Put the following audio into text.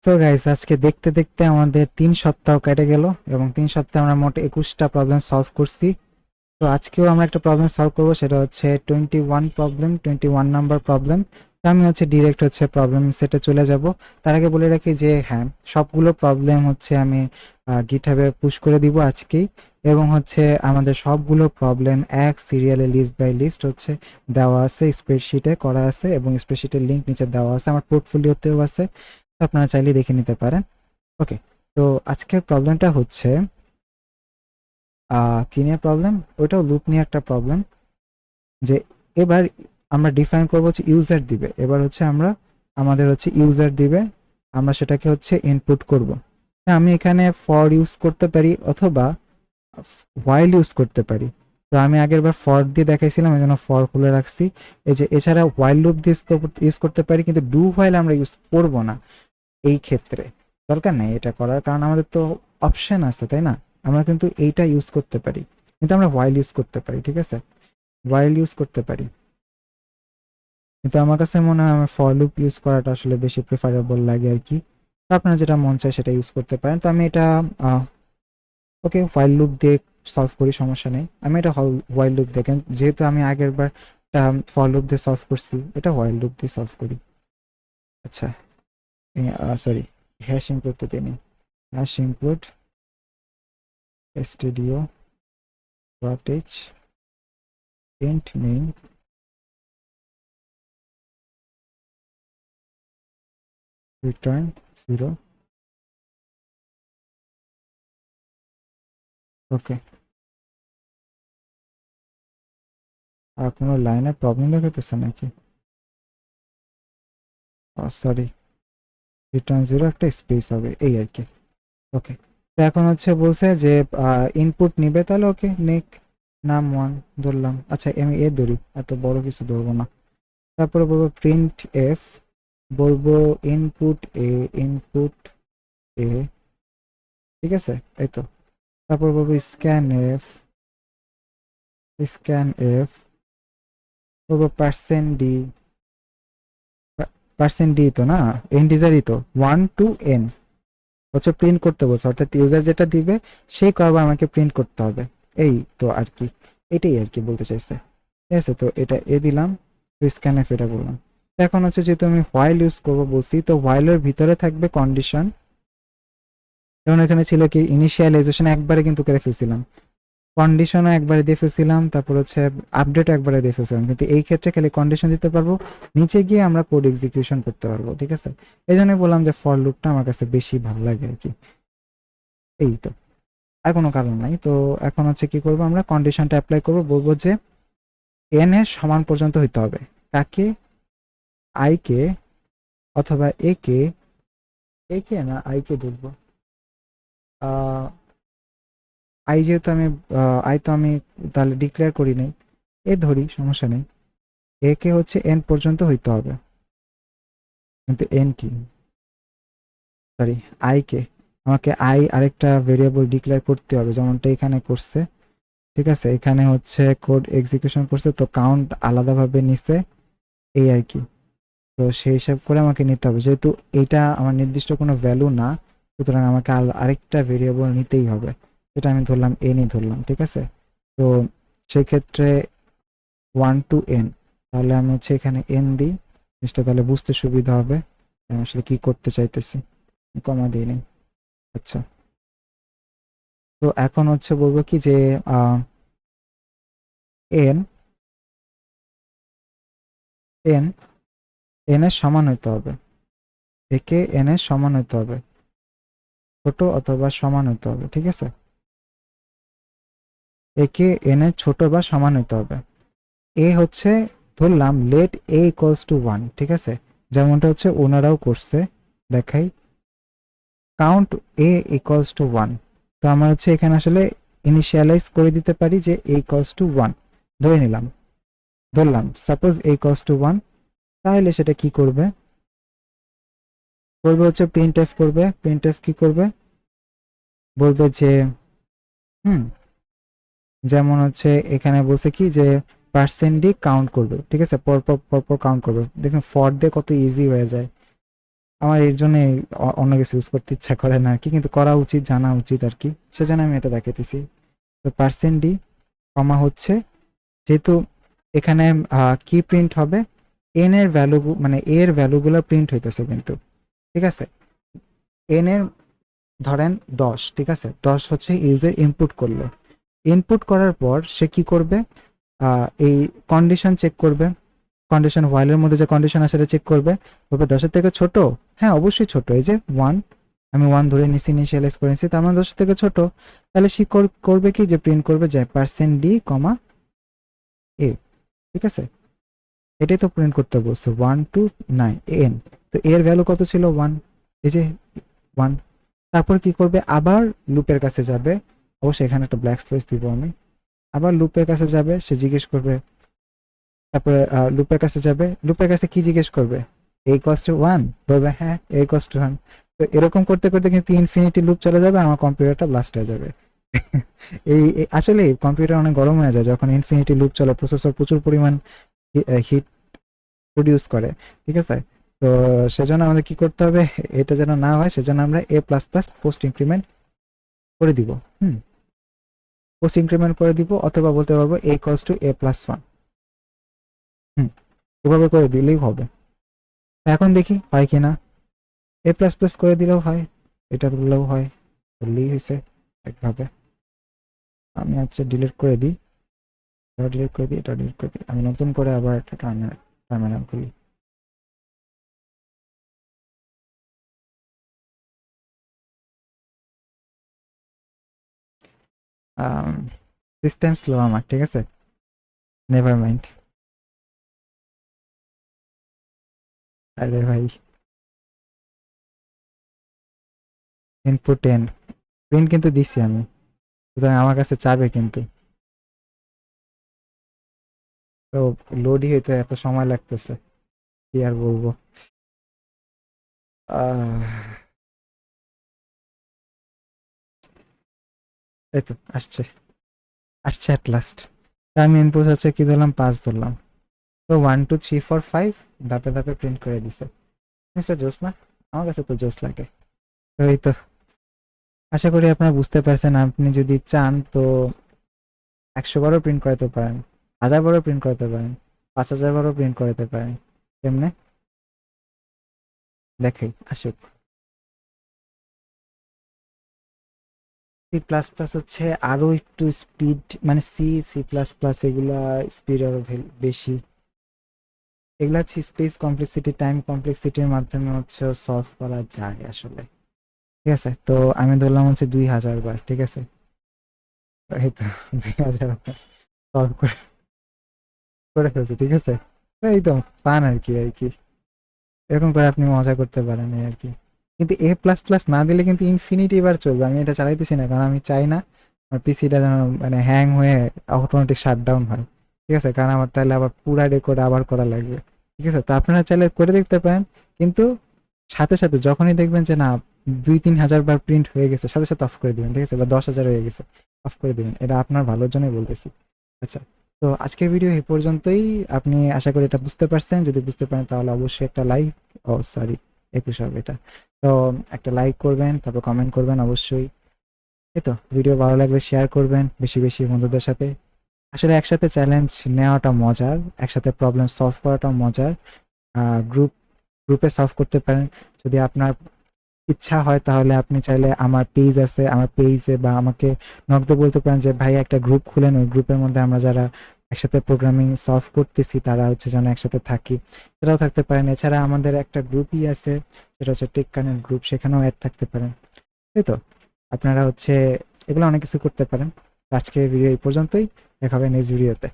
So guys, আজকে দেখতে দেখতে আমাদের 3 সপ্তাহ কেটে গেল এবং 3 সপ্তাহে আমরা মোট 21টা প্রবলেম সলভ করছি। তো আজকেও আমরা একটা প্রবলেম সলভ করবো, সেটা হচ্ছে 21 প্রবলেম। তো আমি ডিরেক্ট প্রবলেম সেটে চলে যাব। তার আগে বলে রাখি যে হ্যাঁ, সবগুলো প্রবলেম আমি গিটহাবে পুশ করে দিব আজকেই। এবং আমাদের সবগুলো প্রবলেম এক সিরিয়ালে লিস্ট বাই লিস্ট দেওয়া আছে, স্প্রেডশিটে করা আছে এবং স্প্রেডশিটের লিঙ্ক নিচে দেওয়া আছে, আমার পোর্টফোলিওতেও আছে। তো আপনারা চাইলে দেখে নিতে পারেন। ওকে, তো আজকের প্রবলেমটা কি নিয়ে প্রবলেম, ওইটাও লুপ নিয়ে একটা প্রবলেম। যে এবার আমরা ডিফাইন করবো ইউজার দিবে, এবার আমরা আমাদের ইউজার দিবে, আমরা সেটাকে ইনপুট করব। আমি এখানে ফর ইউজ করতে পারি অথবা হোয়াইল ইউজ করতে পারি। তো আমি আগের বার ফর দিয়ে দেখাইছিলাম, এই জন্য ফর খুলে রাখছি। এই যে এছাড়া হোয়াইল লুপ দিয়ে ইউজ করতে পারি, কিন্তু ডু হোয়াইল আমরা ইউজ করব না এই ক্ষেত্রে। দরকার নেই এটা করার, কারণ আমাদের তো অপশন আছে, তাই না? আমরা কিন্তু এইটা ইউজ করতে পারি, কিন্তু আমরা হোয়াইল ইউজ করতে পারি, ঠিক আছে? হোয়াইল ইউজ করতে পারি, কিন্তু আমার কাছে মনে হয় আমার ফর লুপ ইউজ করাটা আসলে বেশি প্রেফারেবল লাগে আর কি। তো আপনারা যেটা মন চায় সেটা ইউজ করতে পারেন। তো আমি এটা ওকে হোয়াইল লুপ দিয়ে সলভ করি, সমস্যা নেই। আমি এটা হোয়াইল লুপ দিয়ে, যেহেতু আমি আগের বার ফর লুপ দিয়ে সলভ করছি, এটা হোয়াইল লুপ দিয়ে সলভ করি। আচ্ছা, সরি, হ্যাশ ইনক্লুড তো দিইনি। Hash include stdio dot h int main return 0। ওকে, আর কোনো লাইনে প্রবলেম দেখাতেছে নাকি? সরি, রিটার্ন 0 একটা স্পেস হবে এই আর কি। ওকে, তো এখন বলছে যে ইনপুট নিবে, তাহলে ওকে নেক নাম 1 ধরলাম। আচ্ছা, আমি এ ধরি, এত বড় কিছু ধরবো না। তারপরে বলবো প্রিন্ট এফ, বলবো ইনপুট এ, ইনপুট এ, ঠিক আছে? এই তো। তারপর বলবো স্ক্যান এফ, স্ক্যান এফ, বলবো পার্সেন্ট ডি, পার্সেন্ট ডি তো না, ইন্টিজারই তো, 1 to n প্রিন্ট করতে বলছে, অর্থাৎ ইউজার যেটা দিবে সেই করবার আমাকে প্রিন্ট করতে হবে। এই তো আর কি, এটাই আর কি বলতে চাইছে। ঠিক আছে, তো এটা এ দিলাম, তো স্ক্যান এফ এটা বললাম। তো এখন যেহেতু আমি হোয়াইল ইউজ করবো বলছি, তো হোয়াইলের ভিতরে থাকবে কন্ডিশন। যেমন এখানে ছিল কি ইনিশিয়ালাইজেশন একবারে কিন্তু করে ফেলছিলাম, কন্ডিশনও একবারে দিয়ে ফেলছিলাম, তারপর আপডেটও একবারে দিয়ে ফেলছিলাম, কিন্তু এই ক্ষেত্রে খালি কন্ডিশন দিতে পারবো, নিচে গিয়ে আমরা কোড এক্সিকিউশন করতে পারবো। ঠিক আছে, এই জন্য বললাম যে ফর লুপটা আমার কাছে বেশি ভালো লাগে আর কি। এই তো, আর কোনো কারণ নাই। তো এখন কি করবো, আমরা কন্ডিশনটা অ্যাপ্লাই করবো, বলবো যে এন এর সমান পর্যন্ত হইতে হবে। কাকে? আই কে, অথবা এ কে, এ কে না আই কে ধরবো। আই যেহেতু আমি আই তো আমি তাহলে ডিক্লেয়ার করি নাই, এ ধরি, সমস্যা নেই। এ কে এন পর্যন্ত হইতে হবে, কিন্তু এন কি, সরি, আই কে, আমাকে আই আরেকটা ভেরিয়েবল ডিক্লেয়ার করতে হবে, যেমনটা এখানে করছে। ঠিক আছে, এখানে কোড এক্সিকিউশন করছে, তো কাউন্ট আলাদাভাবে নিছে, এই আর কি। তো সেই হিসাব করে আমাকে নিতে হবে, যেহেতু এটা আমার নির্দিষ্ট কোনো ভ্যালু না, সুতরাং আমাকে আরেকটা ভেরিয়েবল নিতেই হবে। এটা আমি ধরলাম এনই ধরলাম, ঠিক আছে? তো সেই ক্ষেত্রে 1 to n, তাহলে আমি এখানে এন দিই, জিনিসটা তাহলে বুঝতে সুবিধা হবে আমি আসলে কি করতে চাইতেছি। কমা দিই নেই। আচ্ছা, তো এখন বলবো কি যে এন, এন, এন এর সমান হইতে হবে, একে এন এর সমান হইতে হবে, ছোট অথবা সমান হইতে হবে, ঠিক আছে? একে এন এর ছোট বা সমান হইতে হবে। এ ধরলাম লেট এ ইকুয়ালস টু 1, ঠিক আছে? যেমনটা ওনারাও করছে, দেখাই, কাউন্ট এ ইকুয়ালস টু 1। তো আমার এখানে আসলে ইনিশিয়ালাইজ করে দিতে পারি যে এ ইকুয়ালস টু 1 ধরে নিলাম, ধরলাম সাপোজ এ ইকুয়ালস টু 1। তাহলে সেটা কি করবে, করবে প্রিন্ট এফ করবে। প্রিন্ট এফ কি করবে, বলবে যে হুম, যেমন এখানে বলছে কি যে পার্সেন্ট ডি কাউন্ট করবে, ঠিক আছে? পরপর পরপর কাউন্ট করবে। দেখুন ফর দিয়ে কত ইজি হয়ে যায়। আমার এর জন্য অন্য কিছু ইউজ করতে ইচ্ছা করে না আর কি, কিন্তু করা উচিত, জানা উচিত আর কি, সেজন্য আমি এটা দেখাইতেছি। তো পার্সেন্ট ডি কমা হচ্ছে, যেহেতু এখানে কি প্রিন্ট হবে, এন এর ভ্যালু মানে এর ভ্যালুগুলো প্রিন্ট হইতেছে কিন্তু, ঠিক আছে। এন এর ধরেন 10, ঠিক আছে, 10 হচ্ছে ইউজার ইনপুট করলো। ইনপুট করার পর সে কি করবে, এই কন্ডিশন চেক করবে, কন্ডিশন হোয়াইলের মধ্যে যে কন্ডিশন আছে সেটা চেক করবে, তবে 10-এর থেকে ছোট, হ্যাঁ অবশ্যই ছোট, এই যে 1, আমি 1 ধরে নিছি, ইনিশিয়ালাইজ করে নিছি, তার মানে 10-এর থেকে ছোট, তাহলে সে করবে কি, যে প্রিন্ট করবে যে পার্সেন্ট ডি কমা এ, ঠিক আছে। এটাই তো প্রিন্ট করতে বলছে 1 to 9 এন, তো এর ভ্যালু কত ছিল 1, এই যে 1। তারপর কি করবে, আবার লুপের কাছে যাবে, অবশ্যই এখানে একটা ব্ল্যাক স্পেস দিব আমি, আবার লুপের কাছে যাবে, সে জিজ্ঞেস করবে, তারপরে লুপের কাছে যাবে, লুপের কাছে কি জিজ্ঞেস করবে, এ ইকুয়ালস টু 1, বলবে হ্যাঁ এ ইকুয়ালস টু 1। তো এরকম করতে করতে কিন্তু ইনফিনিটি লুপ চলে যাবে, আমার কম্পিউটারটা ব্লাস্ট হয়ে যাবে। আসলে কম্পিউটার অনেক গরম হয়ে যায় যখন ইনফিনিটি লুপ চলে, প্রসেসর প্রচুর পরিমাণ হিট প্রডিউস করে, ঠিক আছে। তো সেজন্য আমাদের কি করতে হবে, এটা যেন না হয় সেজন্য আমরা এ প্লাস প্লাস পোস্ট ইনক্রিমেন্ট করে দিব। পোস্ট ইনক্রিমেন্ট করে দিব, অথবা বলতে পারবো এ ইকুয়ালস টু এ প্লাস 1। এভাবে করে দিলেই হবে। এখন দেখি হয় কিনা, এ প্লাস প্লাস করে দিলেও হয়, এটা দিলেও হয়, বললেই হয়েছে একভাবে। আমি হচ্ছে ডিলিট করে দিই, এটা ডিলিট করে দিই, এটা ডিলিট করে দিই, আমি নতুন করে আবার একটা টার্মিনাল খুলি। সিস্টেম স্লো আমার, ঠিক আছে, নেভার মাইন্ড। আরে ভাই, ইনপুট 10 প্রিন্ট কিন্তু দিচ্ছি আমি, সুতরাং আমার কাছে চাবে কিন্তু। তো লোডই হইতে এত সময় লাগতেছে, কি আর বলবো। এই তো আসছে, আসছে অ্যাট লাস্ট। আমি ইনপুট হচ্ছে কি ধরলাম, 5 ধরলাম, তো 1 2 3 4 5 ধাপে ধাপে প্রিন্ট করে দিছে। জিনিসটা জোস না, আমার কাছে তো জোস লাগে। তো এই তো, আশা করি আপনারা বুঝতে পারছেন। আপনি যদি চান তো 100 বারও প্রিন্ট করাতে পারেন, 1000 বারও প্রিন্ট করাতে পারেন, 5000 বারও প্রিন্ট করাতে পারেন। কেমনে দেখাই, আসুক। সি প্লাস প্লাস হচ্ছে আরো একটু স্পিড, মানে সি সি প্লাস প্লাস এগুলা স্পিড আরো বেশি, এগুলা হচ্ছে স্পেস কমপ্লেক্সিটি, টাইম কমপ্লেক্সিটির মাধ্যমে হচ্ছে সলভ করা যায় আসলে, ঠিক আছে। তো আমি ধরলাম হচ্ছে 2000 বার, ঠিক আছে, তো এই তো 2000 বার সলভ করে করে ফেলছে, ঠিক আছে। তো এই তো ফান আর কি, এরকম করে আপনি মজা করতে পারেন এই আর কি। কিন্তু এ প্লাস প্লাস না দিলে কিন্তু ইনফিনিটি বার চলবে, আমি এটা চালাইতেছি না কারণ আমি চাই না আমার পিসিটা যেন মানে হ্যাং হয়ে অটোমেটিক শাটডাউন হয়, ঠিক আছে, কারণ আমার তাহলে আবার পুরা রেকর্ড আবার করা লাগবে, ঠিক আছে। তো আপনারা চাইলে করে দেখতে পারেন, কিন্তু সাথে সাথে যখনই দেখবেন যে না 2-3 হাজার বার প্রিন্ট হয়ে গেছে, সাথে সাথে অফ করে দিবেন, ঠিক আছে, বা 10,000 হয়ে গেছে অফ করে দিবেন, এটা আপনার ভালোর জন্যই বলতেছি। আচ্ছা, তো আজকের ভিডিও এই পর্যন্তই। আপনি আশা করি এটা বুঝতে পারছেন, যদি বুঝতে পারেন তাহলে অবশ্যই একটা লাইক, ও সরি 21 হবে এটা, তো একটা লাইক করবেন, তারপর কমেন্ট করবেন অবশ্যই। এই তো, ভিডিও ভালো লাগলে শেয়ার করবেন বেশি বেশি বন্ধুদের সাথে। আসলে একসাথে চ্যালেঞ্জ নেওয়াটা মজার, একসাথে প্রবলেম সলভ করাটা মজার। গ্রুপে সলভ করতে পারেন, যদি আপনার ইচ্ছা হয় তাহলে আপনি চাইলে আমার পেজ আছে, আমার পেজে বা আমাকে নক দিয়ে বলতে পারেন যে ভাই একটা গ্রুপ খুলেন, ওই গ্রুপের মধ্যে আমরা যারা একসাথে প্রোগ্রামিং সলভ করতেছি তারা হচ্ছে যেন একসাথে থাকি, সেটাও থাকতে পারেন। এছাড়া আমাদের একটা গ্রুপই আছে, সেটা হচ্ছে টেক কানেক্ট গ্রুপ, সেখানেও অ্যাড থাকতে পারেন। এই তো, আপনারা হচ্ছে এগুলো অনেক কিছু করতে পারেন। আজকে ভিডিও এই পর্যন্তই, দেখা হবে নেক্সট ভিডিওতে।